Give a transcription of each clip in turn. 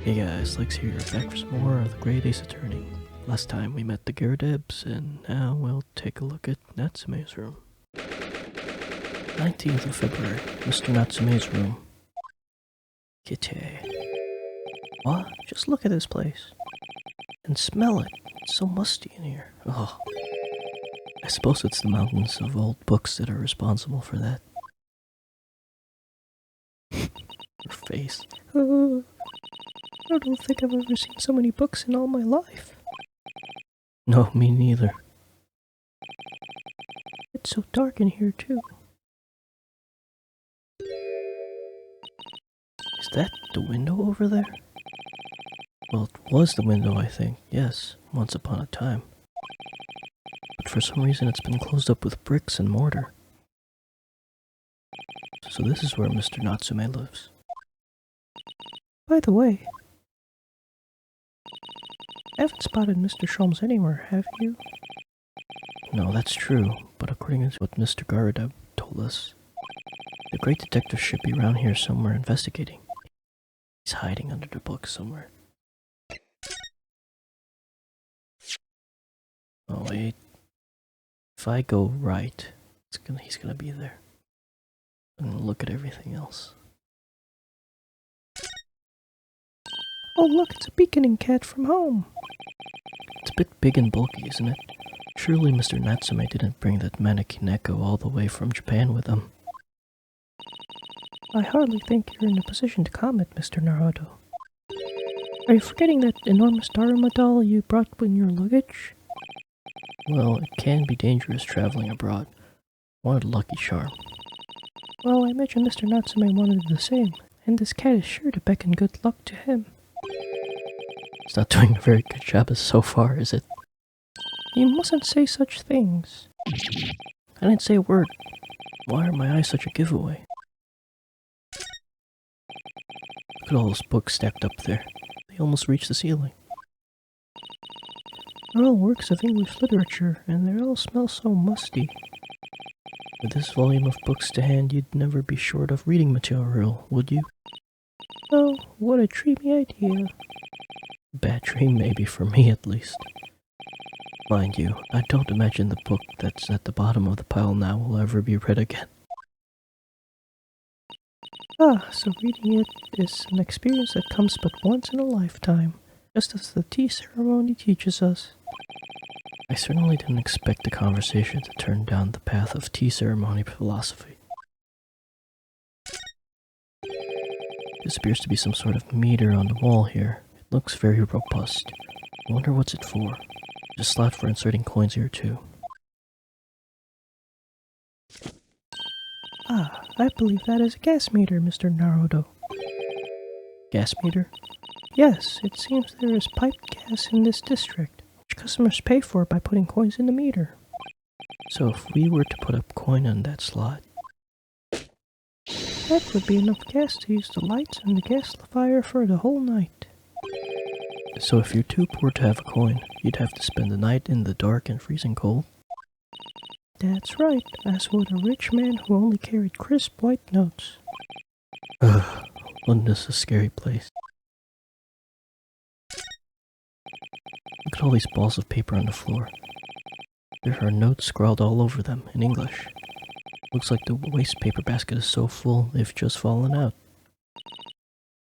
Hey guys, Lex here, back for some more of the Great Ace Attorney. Last time we met the Gyarados, and now we'll take a look at Natsume's room. 19th of February, Mr. Natsume's room. Kitty. What? Just look at this place. And smell it. It's so musty in here. Oh. I suppose it's the mountains of old books that are responsible for that. Her face. I don't think I've ever seen so many books in all my life. No, me neither. It's so dark in here, too. Is that the window over there? Well, it was the window, I think. Yes, once upon a time. But for some reason it's been closed up with bricks and mortar. So this is where Mr. Natsume lives. By the way, I haven't spotted Mr. Sholmes anywhere, have you? No, that's true, but according to what Mr. Garada told us, the great detective should be around here somewhere investigating. He's hiding under the book somewhere. Oh wait, if I go right, he's gonna be there. I'm gonna look at everything else. Oh look, it's a beaconing cat from home! It's a bit big and bulky, isn't it? Surely Mr. Natsume didn't bring that mana Koneko all the way from Japan with him. I hardly think you're in a position to comment, Mr. Naruto. Are you forgetting that enormous Daruma doll you brought in your luggage? Well, it can be dangerous traveling abroad. What a lucky charm. Well, I imagine Mr. Natsume wanted the same, and this cat is sure to beckon good luck to him. It's not doing a very good job so far, is it? You mustn't say such things. I didn't say a word. Why are my eyes such a giveaway? Look at all those books stacked up there. They almost reach the ceiling. They're all works of English literature, and they all smell so musty. With this volume of books to hand, you'd never be short of reading material, would you? Oh, what a dreamy idea. Bad dream maybe, for me at least. Mind you, I don't imagine the book that's at the bottom of the pile now will ever be read again. Ah, so reading it is an experience that comes but once in a lifetime, just as the tea ceremony teaches us. I certainly didn't expect the conversation to turn down the path of tea ceremony philosophy. This appears to be some sort of meter on the wall here. It looks very robust. I wonder what's it for. There's a slot for inserting coins here too. Ah, I believe that is a gas meter, Mr. Naruto. Gas meter? Yes, it seems there is piped gas in this district, which customers pay for by putting coins in the meter. So if we were to put a coin on that slot, that would be enough gas to use the lights and the gasifier for the whole night. So if you're too poor to have a coin, you'd have to spend the night in the dark and freezing cold? That's right, as would a rich man who only carried crisp white notes. Ugh, London's a scary place. Look at all these balls of paper on the floor. There are notes scrawled all over them in English. Looks like the waste paper basket is so full they've just fallen out.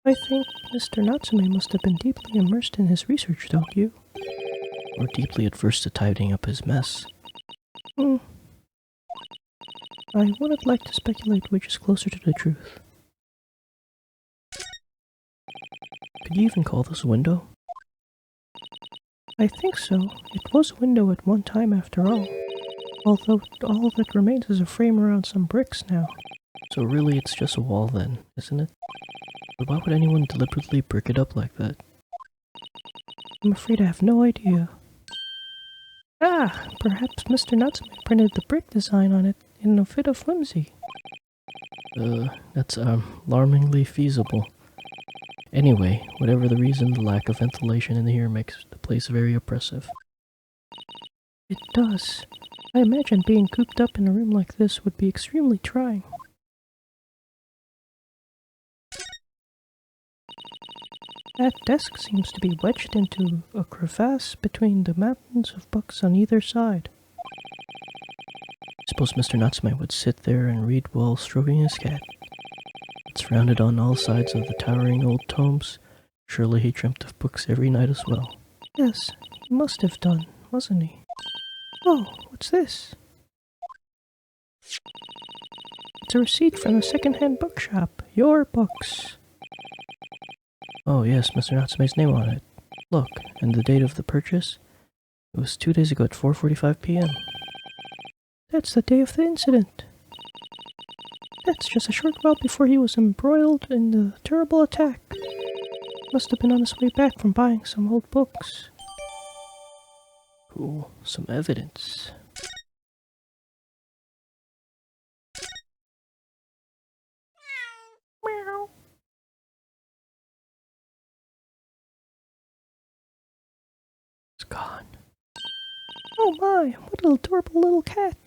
I think Mr. Natsume must have been deeply immersed in his research, don't you? Or deeply adverse to tidying up his mess. I wouldn't like to speculate which is closer to the truth. Could you even call this a window? I think so. It was a window at one time after all. Although all that remains is a frame around some bricks now. So really it's just a wall then, isn't it? But why would anyone deliberately brick it up like that? I'm afraid I have no idea. Ah, perhaps Mr. Natsume printed the brick design on it in a fit of whimsy. That's alarmingly feasible. Anyway, whatever the reason, the lack of ventilation in here makes the place very oppressive. It does. I imagine being cooped up in a room like this would be extremely trying. That desk seems to be wedged into a crevasse between the mountains of books on either side. Suppose Mr. Natsume would sit there and read while stroking his cat. Surrounded on all sides of the towering old tomes, surely he dreamt of books every night as well. Yes, he must have done, wasn't he? Oh, what's this? It's a receipt from a second-hand bookshop. Your books. Oh yes, Mr. Natsume's name on it. Look, and the date of the purchase? It was 2 days ago at 4:45 p.m. That's the day of the incident. That's just a short while before he was embroiled in the terrible attack. Must have been on his way back from buying some old books. Cool, some evidence. Meow. It's gone. Oh my, what an adorable little cat.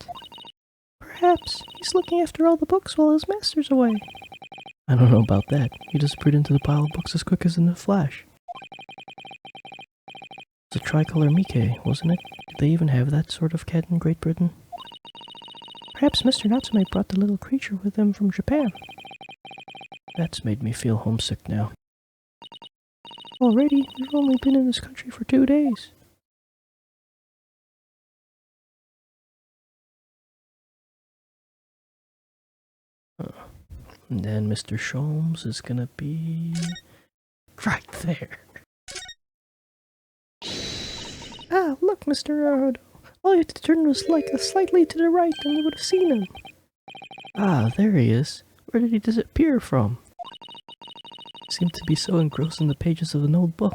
Perhaps he's looking after all the books while his master's away. I don't know about that. He disappeared into the pile of books as quick as in a flash. It's a tricolor Mike, wasn't it? Did they even have that sort of cat in Great Britain? Perhaps Mr. Natsume brought the little creature with him from Japan. That's made me feel homesick now. Already, we've only been in this country for 2 days. And then Mr. Sholmes is gonna be right there. Ah, look, Mr. Naruto. All you had to turn was like slightly to the right and you would have seen him. Ah, there he is. Where did he disappear from? He seemed to be so engrossed in the pages of an old book.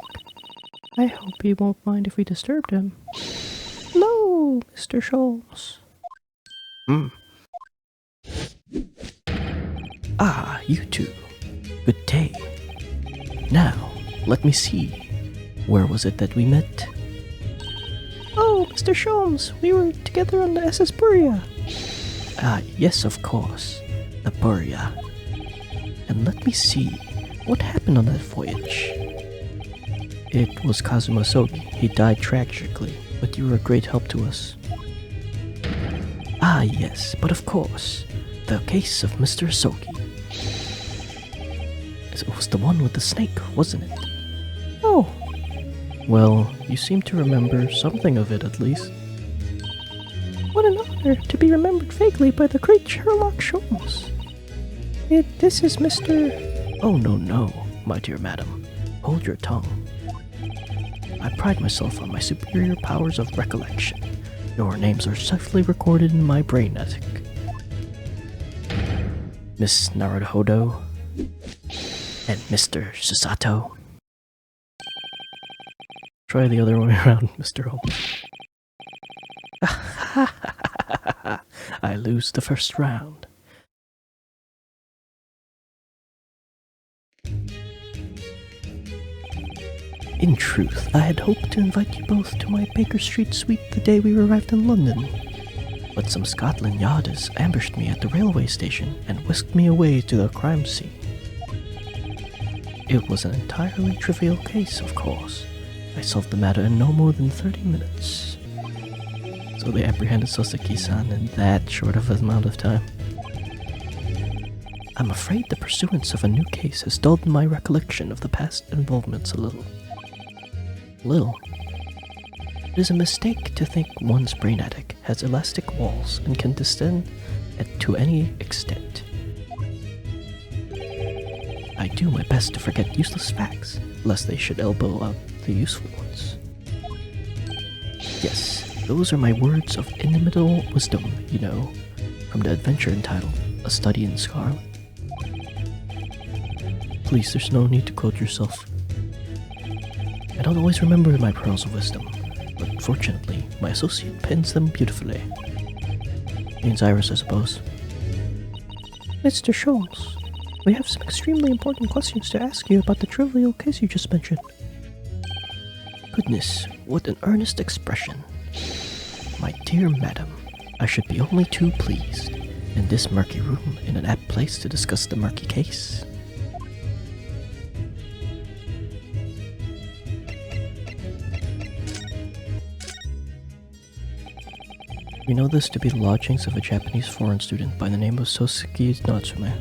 I hope he won't mind if we disturbed him. Hello, Mr. Sholmes. Ah, you two. Good day. Now, let me see. Where was it that we met? Oh, Mr. Sholmes, we were together on the SS Buria. Ah, yes, of course. The Buria. And let me see. What happened on that voyage? It was Kazuma Sogi. He died tragically, but you were a great help to us. Ah, yes, but of course. The case of Mr. Sogi. It was the one with the snake, wasn't it? Oh. Well, you seem to remember something of it, at least. What an honor to be remembered vaguely by the great Sherlock Sholmes. This is Mr... Oh, no, my dear madam. Hold your tongue. I pride myself on my superior powers of recollection. Your names are safely recorded in my brain attic. Miss Naruhodo and Mr. Susato. Try the other way around, Mr. Holmes. I lose the first round. In truth, I had hoped to invite you both to my Baker Street suite the day we arrived in London. But some Scotland Yarders ambushed me at the railway station and whisked me away to the crime scene. It was an entirely trivial case, of course. I solved the matter in no more than 30 minutes. So they apprehended Soseki-san in that short of an amount of time. I'm afraid the pursuance of a new case has dulled my recollection of the past involvements a little. It is a mistake to think one's brain attic has elastic walls and can descend to any extent. I do my best to forget useless facts, lest they should elbow out the useful ones. Yes, those are my words of inimitable wisdom, you know, from the adventure entitled A Study in Scarlet. Please, there's no need to quote yourself. I don't always remember my pearls of wisdom, but fortunately, my associate pens them beautifully. Means Iris, I suppose. Mr. Sholmes, we have some extremely important questions to ask you about the trivial case you just mentioned. Goodness, what an earnest expression. My dear madam, I should be only too pleased. In this murky room, in an apt place to discuss the murky case. We know this to be the lodgings of a Japanese foreign student by the name of Sosuke Natsume.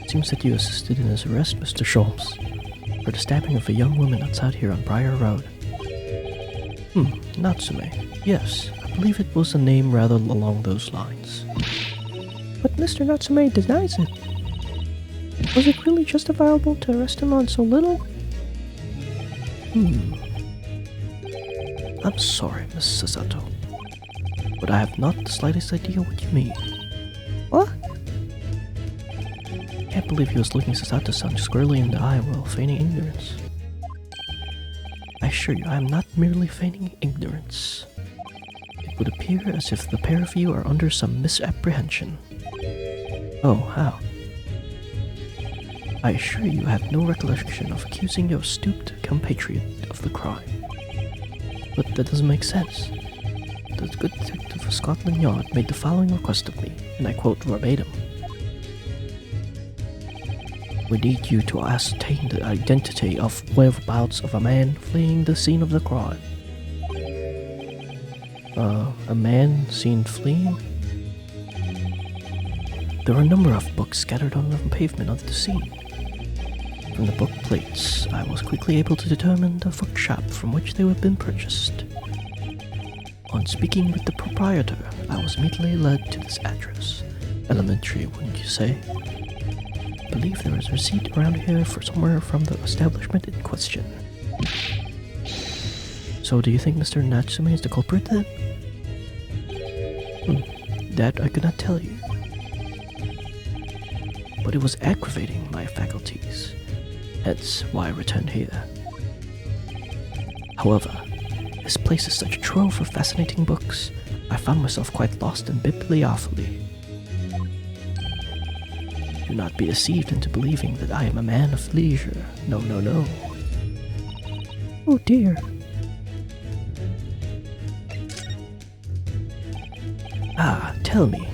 It seems that you assisted in his arrest, Mr. Sholmes, for the stabbing of a young woman outside here on Briar Road. Natsume. Yes, I believe it was a name rather along those lines. But Mr. Natsume denies it. Was it really justifiable to arrest him on so little? I'm sorry, Miss Sasato, but I have not the slightest idea what you mean. What? Can't believe he was looking Sasato-san squarely in the eye while feigning ignorance. I assure you, I am not merely feigning ignorance. It would appear as if the pair of you are under some misapprehension. Oh, how? I assure you have no recollection of accusing your astute compatriot of the crime. But that doesn't make sense. The good detective of Scotland Yard made the following request of me, and I quote verbatim. We need you to ascertain the identity of whereabouts of a man fleeing the scene of the crime. A man seen fleeing? There were a number of books scattered on the pavement of the scene. From the book plates, I was quickly able to determine the bookshop from which they had been purchased. On speaking with the proprietor, I was immediately led to this address. Elementary, wouldn't you say? I believe there is a receipt around here for somewhere from the establishment in question. So do you think Mr. Natsume is the culprit then? That I could not tell you. But it was aggravating my faculties. Hence why I returned here. However, this place is such a trove of fascinating books, I found myself quite lost in bibliophily. Do not be deceived into believing that I am a man of leisure. No, no, no. Oh dear. Tell me.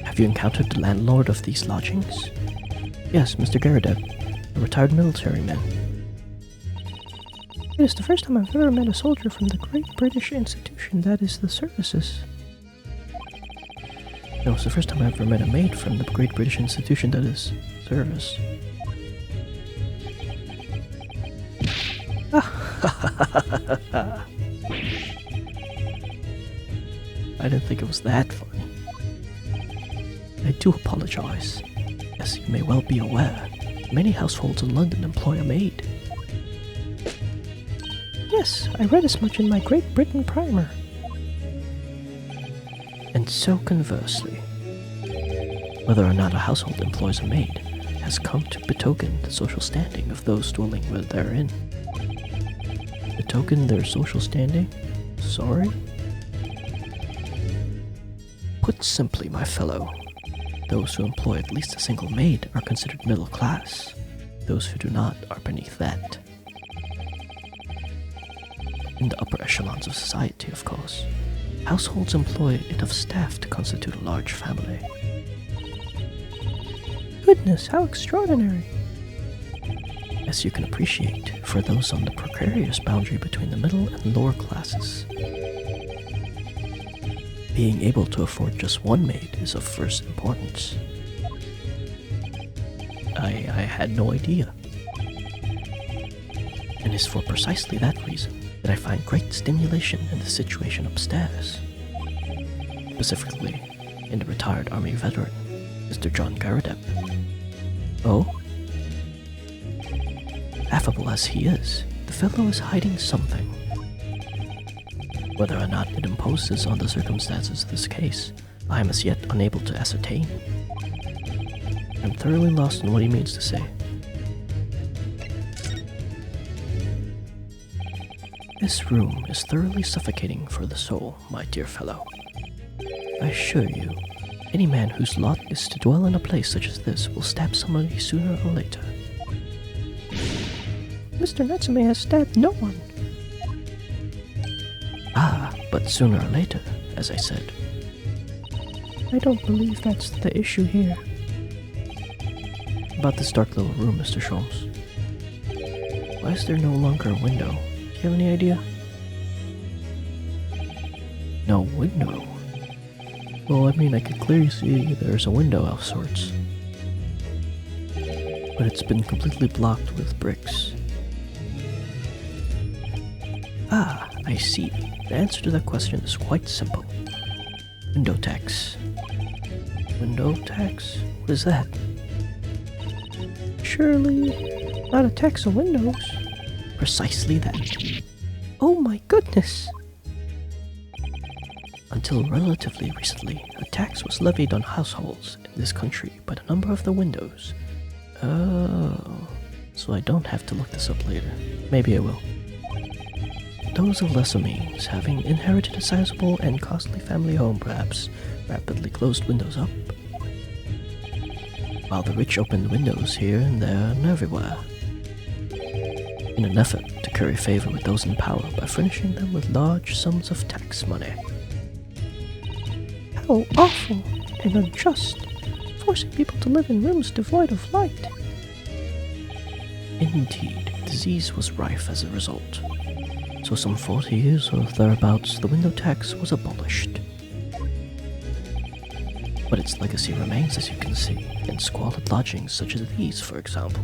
Have you encountered the landlord of these lodgings? Yes, Mr. Garadeb, a retired military man. It is the first time I've ever met a soldier from the Great British Institution, that is the services. No, it's the first time I've ever met a maid from the Great British Institution, that is service. I didn't think it was that funny. I do apologize. As you may well be aware, many households in London employ a maid. Yes, I read as much in my Great Britain primer. And so conversely, whether or not a household employs a maid has come to betoken the social standing of those dwelling therein. Betoken their social standing? Sorry? Put simply, my fellow, those who employ at least a single maid are considered middle class. Those who do not are beneath that. In the upper echelons of society, of course, households employ enough staff to constitute a large family. Goodness, how extraordinary! As you can appreciate, for those on the precarious boundary between the middle and lower classes, being able to afford just one maid is of first importance. I had no idea. And it's for precisely that reason that I find great stimulation in the situation upstairs. Specifically, in the retired army veteran, Mr. John Garadeb. Oh? Affable as he is, the fellow is hiding something. Whether or not it imposes on the circumstances of this case, I am as yet unable to ascertain. I'm thoroughly lost in what he means to say. This room is thoroughly suffocating for the soul, my dear fellow. I assure you, any man whose lot is to dwell in a place such as this will stab somebody sooner or later. Mr. Natsume has stabbed no one. But sooner or later, as I said. I don't believe that's the issue here. About this dark little room, Mr. Sholmes. Why is there no longer a window? Do you have any idea? No window? Well, I mean, I could clearly see there's a window of sorts. But it's been completely blocked with bricks. Ah, I see. The answer to that question is quite simple. Window tax. Window tax? What is that? Surely not a tax on windows. Precisely that. Oh my goodness! Until relatively recently, a tax was levied on households in this country by the number of the windows. Oh, so I don't have to look this up later. Maybe I will. Those of lesser means, having inherited a sizable and costly family home perhaps, rapidly closed windows up, while the rich opened windows here and there and everywhere, in an effort to curry favor with those in power by furnishing them with large sums of tax money. How awful and unjust, forcing people to live in rooms devoid of light. Indeed, disease was rife as a result. So some 40 years or thereabouts, the window tax was abolished. But its legacy remains, as you can see, in squalid lodgings such as these, for example.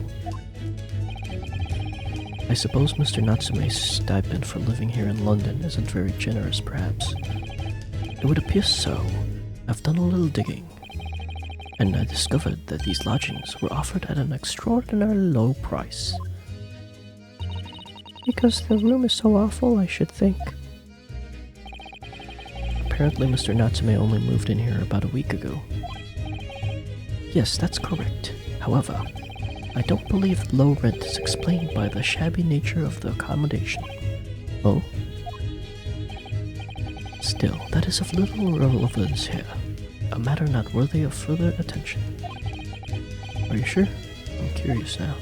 I suppose Mr. Natsume's stipend for living here in London isn't very generous, perhaps. It would appear so. I've done a little digging, and I discovered that these lodgings were offered at an extraordinarily low price. Because the room is so awful, I should think. Apparently Mr. Natsume only moved in here about a week ago. Yes, that's correct. However, I don't believe the low rent is explained by the shabby nature of the accommodation. Oh? Still, that is of little relevance here. A matter not worthy of further attention. Are you sure? I'm curious now.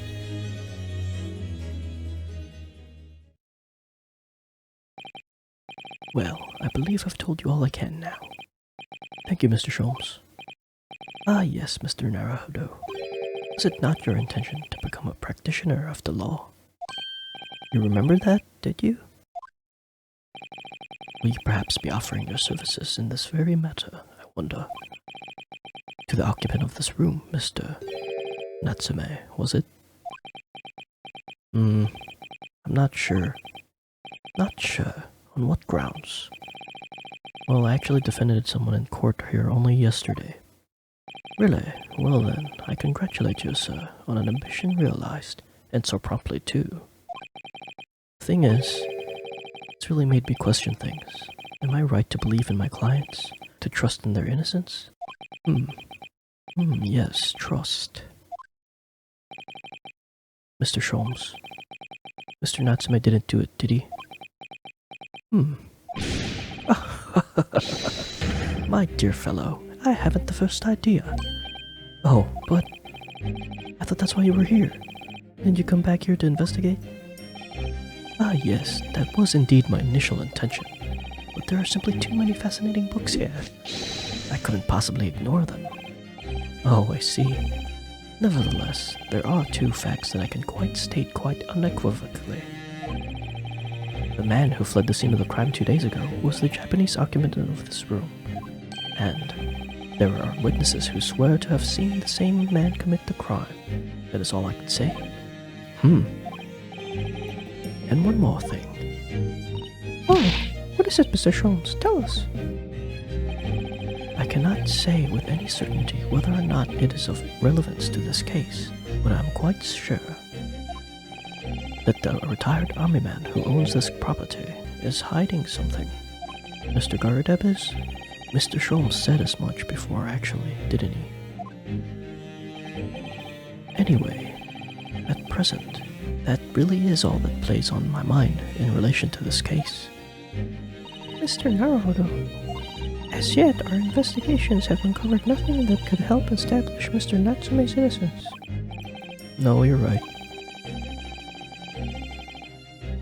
Well, I believe I've told you all I can now. Thank you, Mr. Sholmes. Ah yes, Mr. Naruhodo. Was it not your intention to become a practitioner of the law? You remember that, did you? Will you perhaps be offering your services in this very matter, I wonder? To the occupant of this room, Mr. Natsume, was it? I'm not sure. Not sure. On what grounds? Well, I actually defended someone in court here only yesterday. Really? Well then, I congratulate you, sir, on an ambition realized, and so promptly too. Thing is, it's really made me question things. Am I right to believe in my clients? To trust in their innocence? Yes, trust. Mr. Sholmes. Mr. Natsume didn't do it, did he? My dear fellow, I haven't the first idea. Oh, but I thought that's why you were here. Didn't you come back here to investigate? Ah yes, that was indeed my initial intention. But there are simply too many fascinating books here. I couldn't possibly ignore them. Oh, I see. Nevertheless, there are two facts that I can state quite unequivocally. The man who fled the scene of the crime 2 days ago was the Japanese occupant of this room. And there are witnesses who swear to have seen the same man commit the crime. That is all I can say. And one more thing. Oh, what is it, Mr. Sholmes? Tell us. I cannot say with any certainty whether or not it is of relevance to this case, but I'm quite sure that the retired army man who owns this property is hiding something. Mr. Garadeb is? Mr. Sholmes said as much before, actually, didn't he? Anyway, at present, that really is all that plays on my mind in relation to this case. Mr. Naruhodo, as yet our investigations have uncovered nothing that could help establish Mr. Natsume's innocence. No, you're right.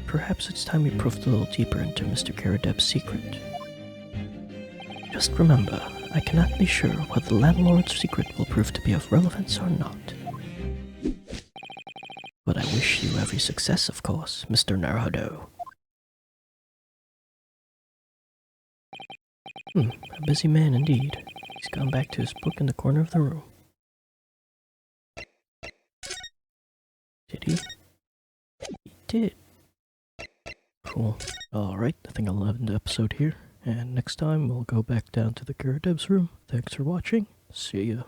Perhaps it's time we probed a little deeper into Mr. Garadeb's secret. Just remember, I cannot be sure whether the landlord's secret will prove to be of relevance or not. But I wish you every success, of course, Mr. Naruhodo. A busy man indeed. He's gone back to his book in the corner of the room. Did he? He did. Cool. Alright, I think I'll end the episode here. And next time we'll go back down to the Kurodev's room. Thanks for watching. See ya.